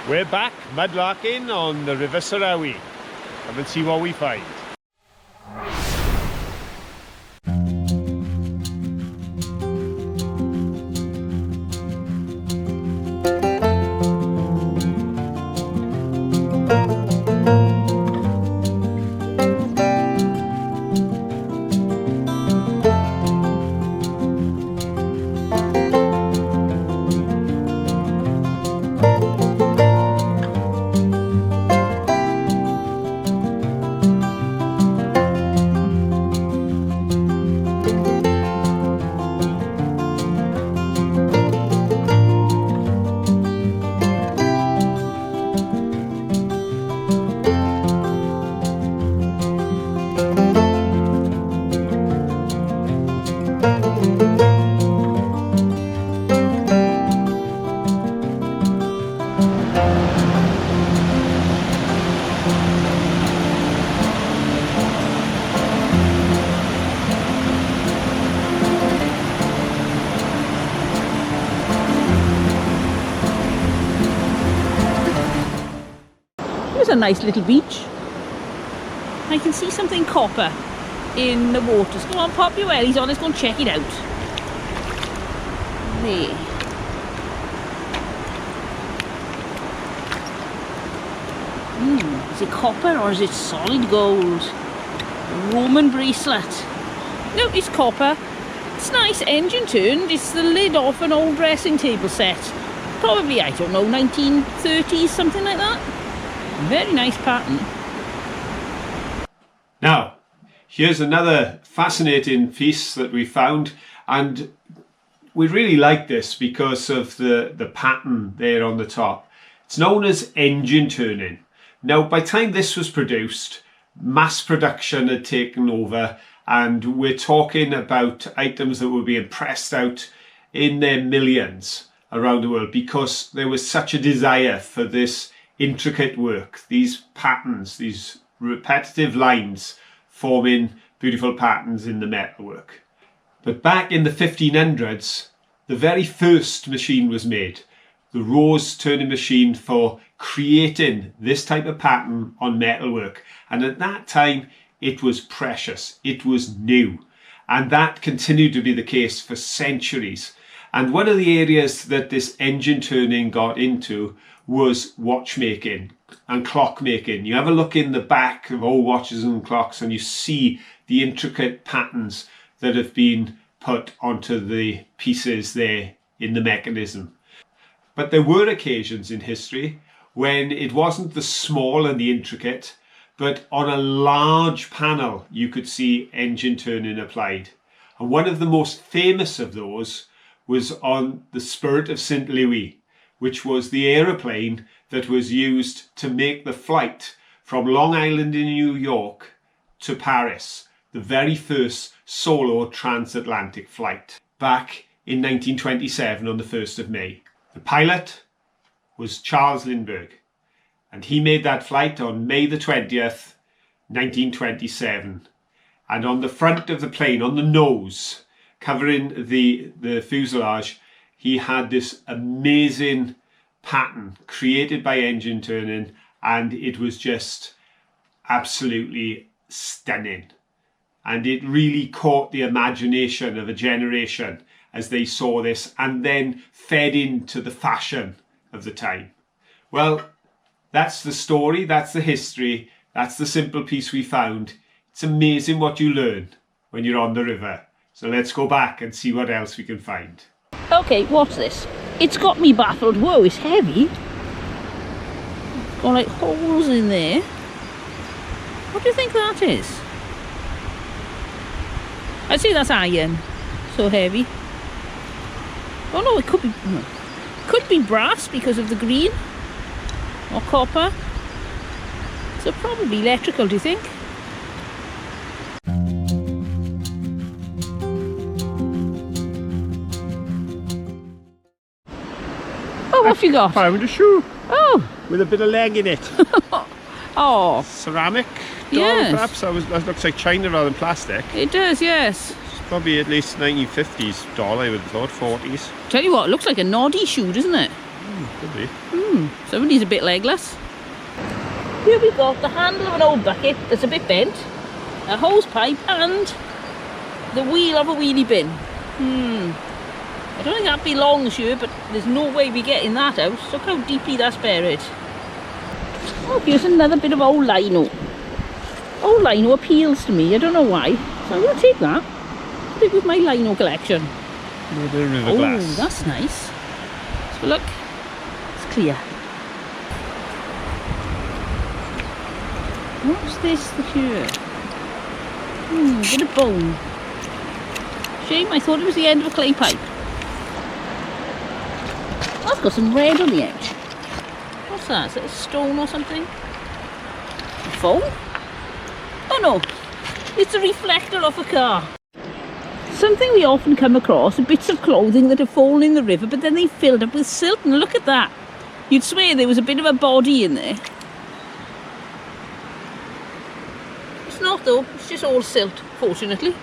We're back mudlarking on the River Sarawi. Come and see what we find. Here's a nice little beach. I can see something copper in the waters. Go on, pop your wellies on, let's go and check it out. There. Is it copper or is it solid gold? A Roman bracelet. No, it's copper. It's nice, engine turned. It's the lid off an old dressing table set. Probably, I don't know, 1930s, something like that. Very nice pattern. Now, here's another fascinating piece that we found, and we really like this because of the pattern there on the top. It's known as engine turning. Now, by the time this was produced, mass production had taken over, and we're talking about items that were being pressed out in their millions around the world because there was such a desire for this intricate work, these patterns, these repetitive lines forming beautiful patterns in the metalwork. But back in the 1500s, the very first machine was made, the rose turning machine for creating this type of pattern on metalwork. And at that time, it was precious, it was new. And that continued to be the case for centuries. And one of the areas that this engine turning got into was watchmaking and clockmaking. You have a look in the back of old watches and clocks and you see the intricate patterns that have been put onto the pieces there in the mechanism. But there were occasions in history when it wasn't the small and the intricate, but on a large panel you could see engine turning applied. And one of the most famous of those was on the Spirit of St. Louis, which was the aeroplane that was used to make the flight from Long Island in New York to Paris, the very first solo transatlantic flight, back in 1927 on the 1st of May. The pilot was Charles Lindbergh, and he made that flight on May the 20th, 1927. And on the front of the plane, on the nose, covering the fuselage, he had this amazing pattern created by engine turning, and it was just absolutely stunning. And it really caught the imagination of a generation as they saw this and then fed into the fashion of the time. Well, that's the story, that's the history, that's the simple piece we found. It's amazing what you learn when you're on the river. So let's go back and see what else we can find. Okay, what's this? It's got me baffled. Whoa, it's heavy. It's got like holes in there. What do you think that is? I'd say that's iron. So heavy. Oh no, it could be brass because of the green. Or copper. So probably electrical, do you think? Oh, what have you got? Found a shoe. Oh. With a bit of leg in it. Oh. Ceramic doll, Yes. perhaps. That looks like china rather than plastic. It does, yes. It's probably at least 1950s doll, I would have thought, 40s. Tell you what, it looks like a noddy shoe, doesn't it? Could be. Somebody's a bit legless. Here we got the handle of an old bucket that's a bit bent, a hose pipe and the wheel of a wheelie bin. I don't think that belongs here, but there's no way we get in that house. Look how deeply that's buried. Oh, here's another bit of old lino. Old lino appeals to me, I don't know why. So I'm going to take that. Put it with my lino collection. With the river glass. Oh, that's nice. So look, it's clear. What's this here? Bit of bone. Shame, I thought it was the end of a clay pipe. That's got some red on the edge. What's that? Is that a stone or something? A phone? Oh no, it's a reflector of a car. Something we often come across are bits of clothing that have fallen in the river, but then they filled up with silt, and look at that. You'd swear there was a bit of a body in there. It's not though, it's just all silt, fortunately.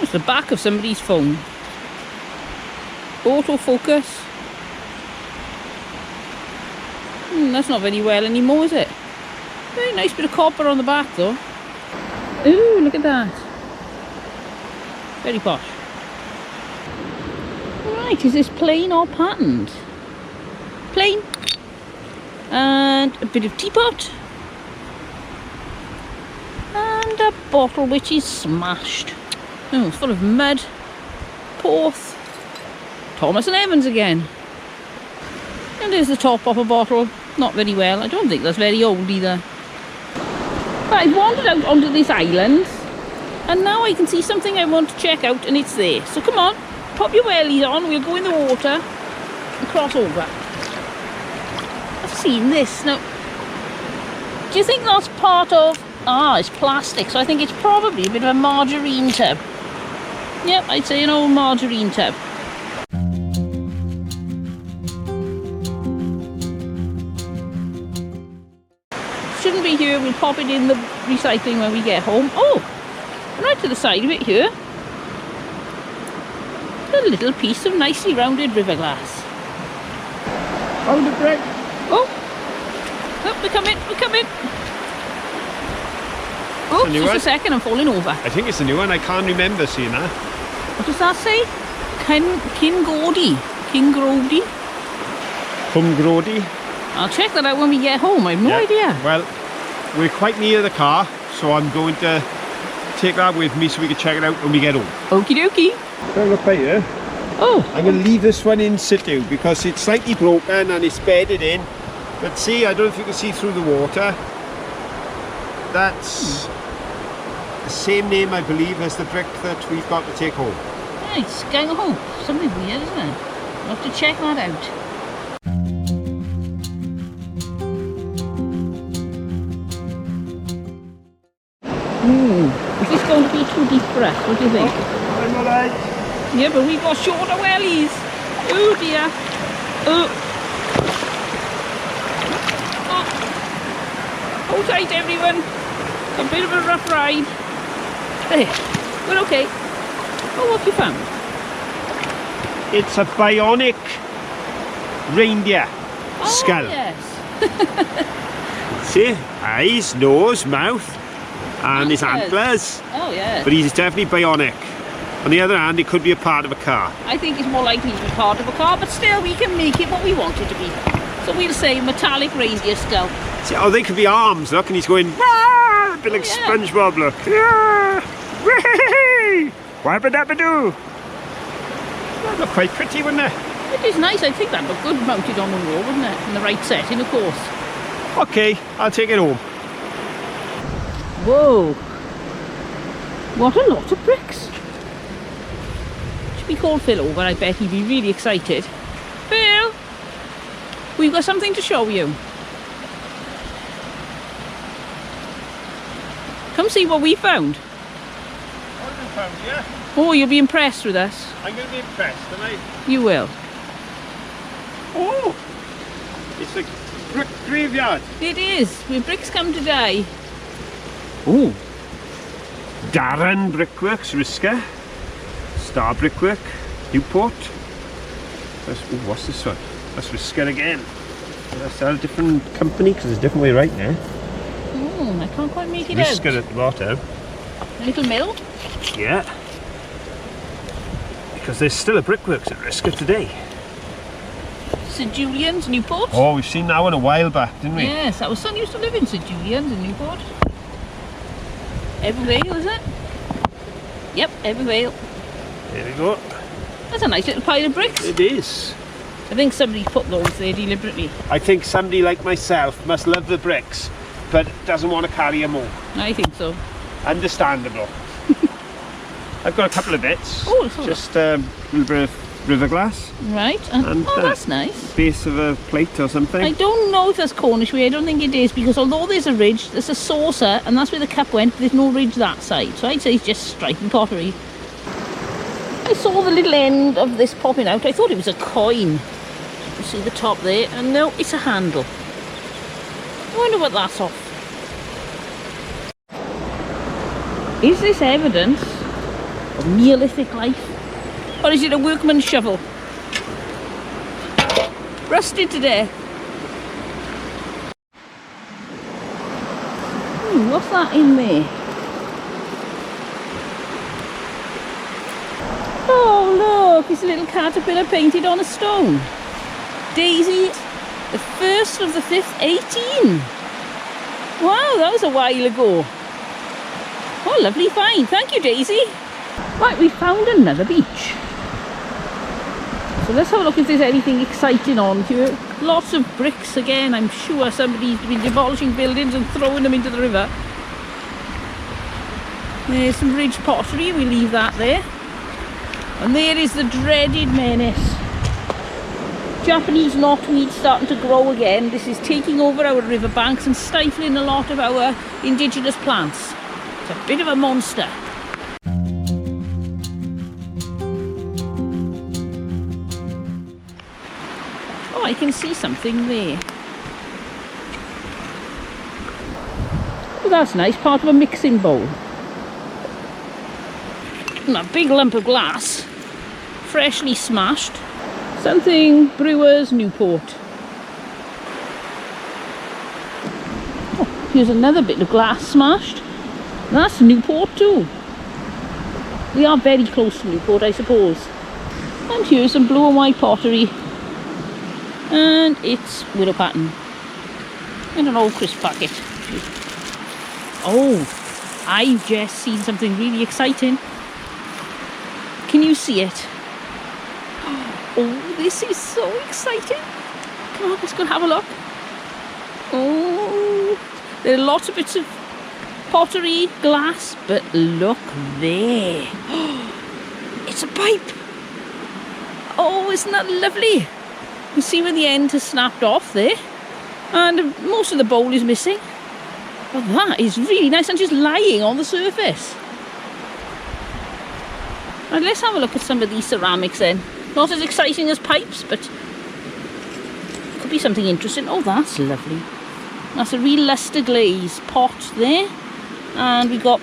It's the back of somebody's phone. Autofocus. That's not very well anymore, is it? Very nice bit of copper on the back though. Ooh, look at that. Very posh. Right, is this plain or patterned? Plain. And a bit of teapot. And a bottle which is smashed. Oh, it's full of mud. Porth. Thomas and Evans again. And there's the top of a bottle. Not very well. I don't think that's very old either. But I've wandered out onto this island, and now I can see something I want to check out, and it's there. So come on, pop your wellies on, we'll go in the water and cross over. I've seen this. Now, do you think that's part of... it's plastic, so I think it's probably a bit of a margarine tub. Yep, I'd say an old margarine tub. Shouldn't be here, we'll pop it in the recycling when we get home. Oh, right to the side of it here, a little piece of nicely rounded river glass. Found it, Greg. Oh, we're coming. Oh, just a second, I'm falling over. I think it's a new one, I can't remember seeing that. What does that say? Kingrody. I'll check that out when we get home, I have no idea. Well, we're quite near the car, so I'm going to take that with me so we can check it out when we get home. Okie dokie. Don't look right here. Oh. I'm going to leave this one in situ because it's slightly broken and it's bedded in. But see, I don't know if you can see through the water. That's the same name, I believe, as the brick that we've got to take home. Nice, gang home. Something weird, isn't it? I'll have to check that out. Is this going to be too deep for us? What do you think? I'm alright. Yeah, but we've got shorter wellies. Oh dear. Oh. Hold tight, everyone. A bit of a rough ride. There. We're okay. Oh, what have you found? It's a bionic reindeer skull. Yes. See? Eyes, nose, mouth, and his antlers. Oh, yeah. But he's definitely bionic. On the other hand, it could be a part of a car. I think it's more likely to be part of a car, but still we can make it what we want it to be. So we'll say metallic reindeer skull. See, oh, they could be arms, look, and he's going, "Wah!" A bit like SpongeBob, look. Yeah. Whee! Wabba-dabba-doo. That'd look quite pretty, wouldn't it? It is nice. I think that'd look good mounted on the wall, wouldn't it? In the right setting, of course. Okay, I'll take it home. Whoa. What a lot of bricks. Should we call Phil over? I bet he'd be really excited. Phil! We've got something to show you. Come see what we found. What have you found here? Oh, you'll be impressed with us. I'm going to be impressed, am I? You will. Oh! It's a brick graveyard. It is. Where bricks come to die. Oh! Darren Brickworks, Risker. Star Brickwork, Newport. What's this one? That's Risker again. That's a different company because there's a different way right now. Oh, I can't quite make it Risker out. at the bottom. A little mill. Yeah. Because there's still a Brickworks at Risker today. St Julian's, Newport. Oh, we've seen that one a while back, didn't we? Yes, our son used to live in St Julian's in Newport. Evervale, is it? Yep, Evervale. There we go. That's a nice little pile of bricks. It is. I think somebody put those there deliberately. I think somebody like myself must love the bricks, but doesn't want to carry them all. I think so. Understandable. I've got a couple of bits. Oh, let's have a just a little bit of river glass. Right. And oh, that's nice. Base of a plate or something. I don't know if that's Cornish way. I don't think it is, because although there's a ridge, there's a saucer, and that's where the cup went. There's no ridge that side, so I'd say it's just striking pottery. I saw the little end of this popping out. I thought it was a coin. You see the top there, and no, it's a handle. I wonder what that's off. Is this evidence of Neolithic life, or is it a workman's shovel? Rusted to death. What's that in there? Oh look, it's a little caterpillar painted on a stone. Daisy, the 1st of the 5th, 18. Wow, that was a while ago. Oh, lovely find. Thank you, Daisy. Right, we found another beach. So let's have a look if there's anything exciting on here. Lots of bricks again. I'm sure somebody's been demolishing buildings and throwing them into the river. There's some ridge pottery. We leave that there. And there is the dreaded menace. Japanese knotweed starting to grow again. This is taking over our riverbanks and stifling a lot of our indigenous plants. It's a bit of a monster. Oh, I can see something there. Oh, that's nice, part of a mixing bowl. And a big lump of glass, freshly smashed. Something Brewers Newport. Oh, here's another bit of glass smashed. That's Newport too. We are very close to Newport, I suppose. And here's some blue and white pottery. And it's willow pattern. And an old crisp packet. Oh, I've just seen something really exciting. Can you see it? Oh, this is so exciting. Come on, let's go and have a look. Oh, there are lots of bits of pottery, glass, but look there. It's a pipe. Oh, isn't that lovely? You see where the end has snapped off there, and most of the bowl is missing. But that is really nice and just lying on the surface. And let's have a look at some of these ceramics then. Not as exciting as pipes, but could be something interesting. Oh, that's lovely. That's a real luster glaze pot there. And we got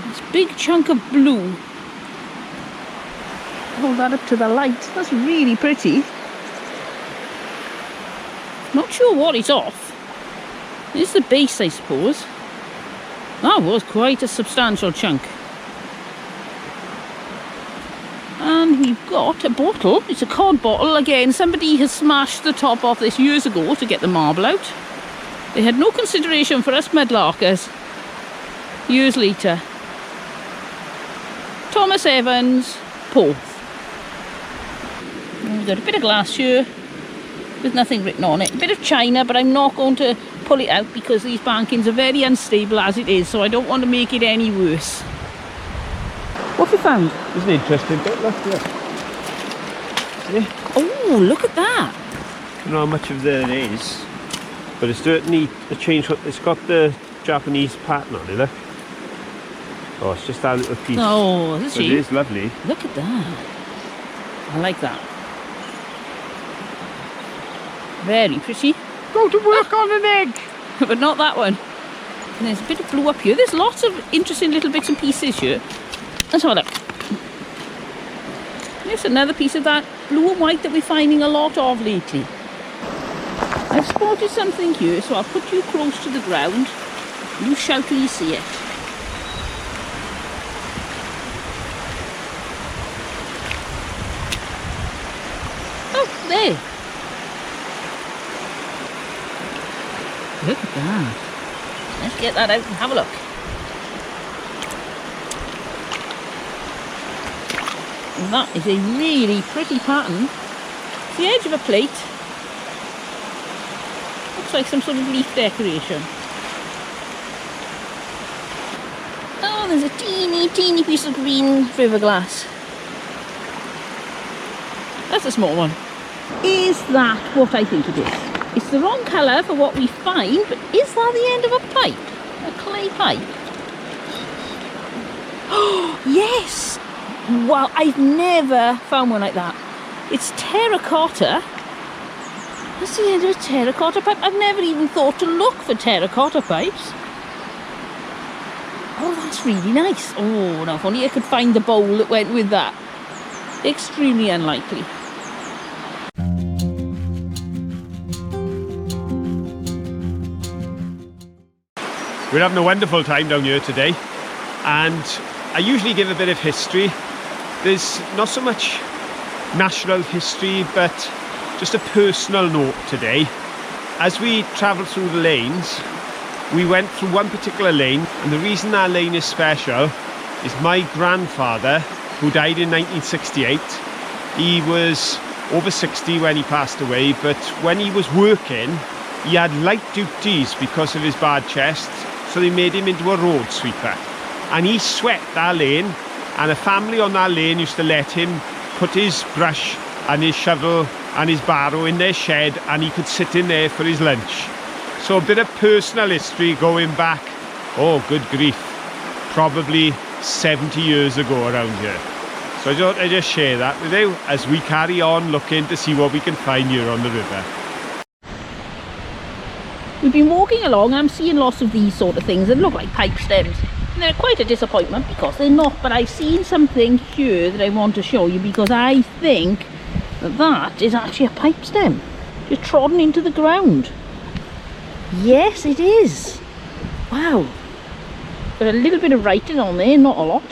this big chunk of blue. Hold that up to the light. That's really pretty. Not sure what it's off. It's the base, I suppose. That was quite a substantial chunk. And we've got a bottle. It's a cod bottle again. Somebody has smashed the top off this years ago to get the marble out. They had no consideration for us mudlarkers. Years later. Thomas Evans, Porth. We've got a bit of glass here with nothing written on it. A bit of china, but I'm not going to pull it out because these bankings are very unstable as it is, so I don't want to make it any worse. What have you found? There's an interesting bit left here. See? Oh, look at that. I don't know how much of there is, but it's certainly a change. It's got the Japanese pattern on it, look. Oh, it's just that little piece. Oh, is it is lovely. Look at that. I like that. Very pretty. Go to work on an egg! But not that one. And there's a bit of blue up here. There's lots of interesting little bits and pieces here. Let's have a look. Just another piece of that blue and white that we're finding a lot of lately. I've spotted something here, so I'll put you close to the ground. You shout till you see it. Oh, there. Look at that. Let's get that out and have a look. And that is a really pretty pattern. It's the edge of a plate. Looks like some sort of leaf decoration. Oh, there's a teeny piece of green fiberglass. That's a small one. Is that what I think it is? It's the wrong colour for what we find, but is that the end of a pipe? A clay pipe? Oh, yes! Wow, I've never found one like that. It's terracotta. That's the end of a terracotta pipe. I've never even thought to look for terracotta pipes. Oh, that's really nice. Oh, now if only I could find the bowl that went with that. Extremely unlikely. We're having a wonderful time down here today, and I usually give a bit of history. There's not so much national history, but just a personal note today. As we travelled through the lanes, we went through one particular lane, and the reason that lane is special is my grandfather, who died in 1968. He was over 60 when he passed away, but when he was working, he had light duties because of his bad chest, so they made him into a road sweeper. And he swept that lane, and a family on that lane used to let him put his brush and his shovel and his barrow in their shed, and he could sit in there for his lunch. So a bit of personal history going back, oh good grief, probably 70 years ago around here. So I thought I'd just share that with you as we carry on looking to see what we can find here on the river. We've been walking along, I'm seeing lots of these sort of things that look like pipe stems. And they're quite a disappointment because they're not, but I've seen something here that I want to show you because I think that that is actually a pipe stem, just trodden into the ground. Yes, it is. Wow. Got a little bit of writing on there, not a lot.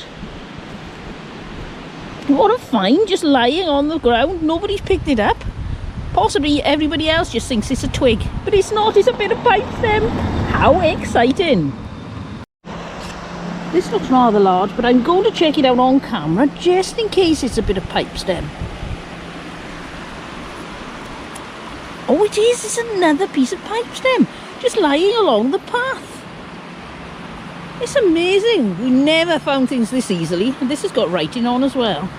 What a find, just lying on the ground. Nobody's picked it up. Possibly everybody else just thinks it's a twig, but it's not, it's a bit of pipe stem. How exciting. This looks rather large, but I'm going to check it out on camera just in case it's a bit of pipe stem. Oh, it is, it's another piece of pipe stem, just lying along the path. It's amazing. We never found things this easily, and this has got writing on as well.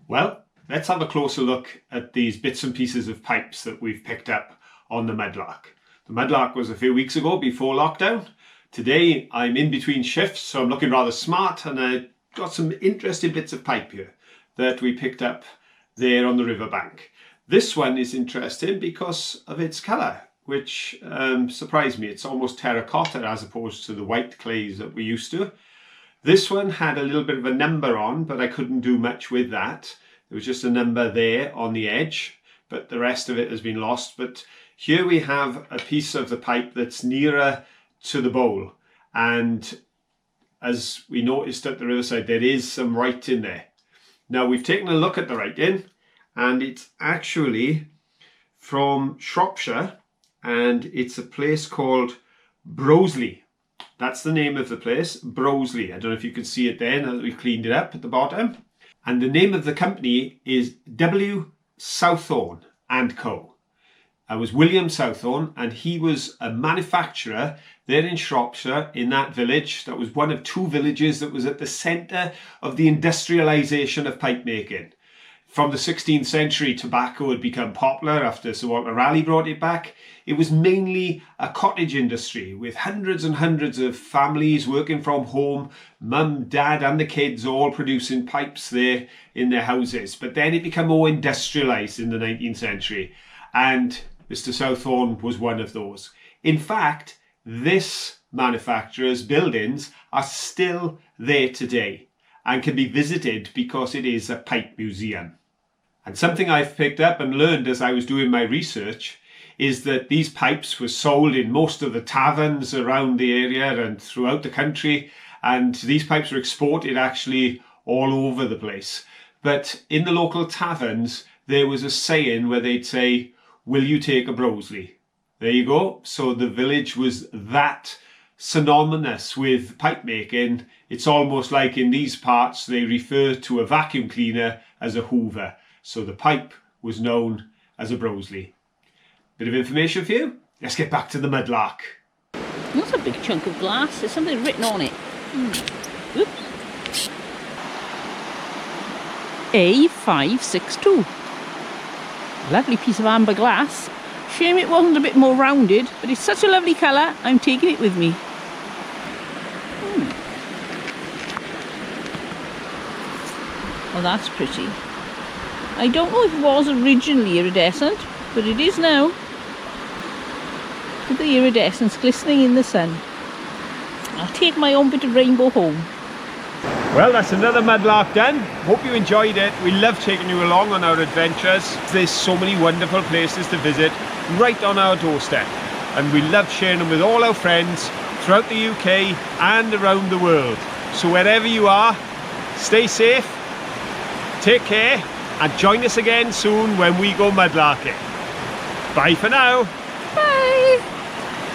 Well, let's have a closer look at these bits and pieces of pipes that we've picked up on the Mudlark. The Mudlark was a few weeks ago before lockdown. Today I'm in between shifts, so I'm looking rather smart, and I got some interesting bits of pipe here that we picked up there on the riverbank. This one is interesting because of its colour, which surprised me. It's almost terracotta as opposed to the white clays that we're used to. This one had a little bit of a number on, but I couldn't do much with that. There was just a number there on the edge, but the rest of it has been lost. But here we have a piece of the pipe that's nearer to the bowl. And as we noticed at the riverside, there is some writing there. Now we've taken a look at the writing, and it's actually from Shropshire, and it's a place called Broseley. That's the name of the place, Broseley. I don't know if you can see it there now that we've cleaned it up at the bottom. And the name of the company is W. Southorn and Co. It was William Southorn, and he was a manufacturer there in Shropshire, in that village. That was one of two villages that was at the centre of the industrialisation of pipe making. From the 16th century, tobacco had become popular after Sir Walter Raleigh brought it back. It was mainly a cottage industry with hundreds and hundreds of families working from home, mum, dad and the kids all producing pipes there in their houses. But then it became more industrialised in the 19th century, and Mr. Southorn was one of those. In fact, this manufacturer's buildings are still there today. and can be visited because it is a pipe museum. And something I've picked up and learned as I was doing my research is that these pipes were sold in most of the taverns around the area and throughout the country, and these pipes were exported actually all over the place. But in the local taverns, there was a saying where they'd say, "Will you take a Broseley?" There you go. So the village was that synonymous with pipe making. It's almost like in these parts they refer to a vacuum cleaner as a hoover. So the pipe was known as a Broseley. Bit of information for you. Let's get back to the mudlark. That's a big chunk of glass. There's something written on it. Oops. A562. Lovely piece of amber glass. Shame it wasn't a bit more rounded, but it's such a lovely colour, I'm taking it with me. Oh, that's pretty. I don't know if it was originally iridescent, but it is now. Look at the iridescence glistening in the sun. I'll take my own bit of rainbow home. Well, that's another mudlark done. Hope you enjoyed it. We love taking you along on our adventures. There's so many wonderful places to visit right on our doorstep. And we love sharing them with all our friends throughout the UK and around the world. So wherever you are, stay safe, take care, and join us again soon when we go mudlarking. Bye for now. Bye!